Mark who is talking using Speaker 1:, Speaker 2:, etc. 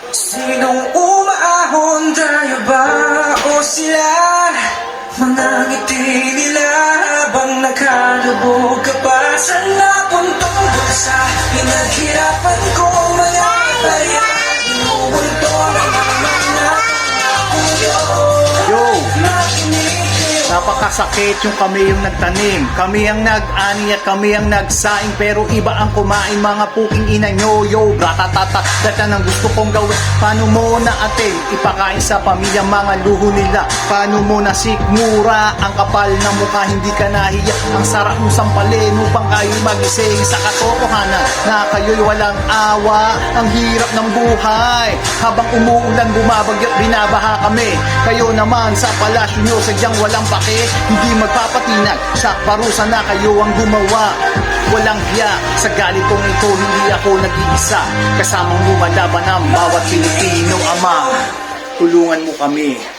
Speaker 1: Sinong umaahon, tayo ba o sila? Mga ngiti nila habang nakalubog ka pa sa napuntong bulsa. Pinaghirapan ko mga kaya inubunto na naman na
Speaker 2: Yo! Napakasakit yung kami yung nagtanim. Kami ang nag-ani at kami ang nagsaing. Pero iba ang kumain, mga puking ina nyo. Yo, ratatata, data ng gusto kong gawin. Paano mo na atin ipakain sa pamilya mga luho nila? Paano mo na sikmura ang kapal ng mukha? Hindi ka nahiya. Ang sarap mo sampalin upang kayo magising sa katotohanan na kayo'y walang awa. Ang hirap ng buhay. Habang umuulan, bumabagyo, binabaha kami. Kayo naman sa palasyo nyo, sadyang walang pake. Hindi magpapatinag sa parusa na kayo ang gumawa. Walang hiya sa ganitong ito, hindi ako nag-iisa. Kasamang lumalaban ang bawat Pilipino ama. Tulungan mo kami.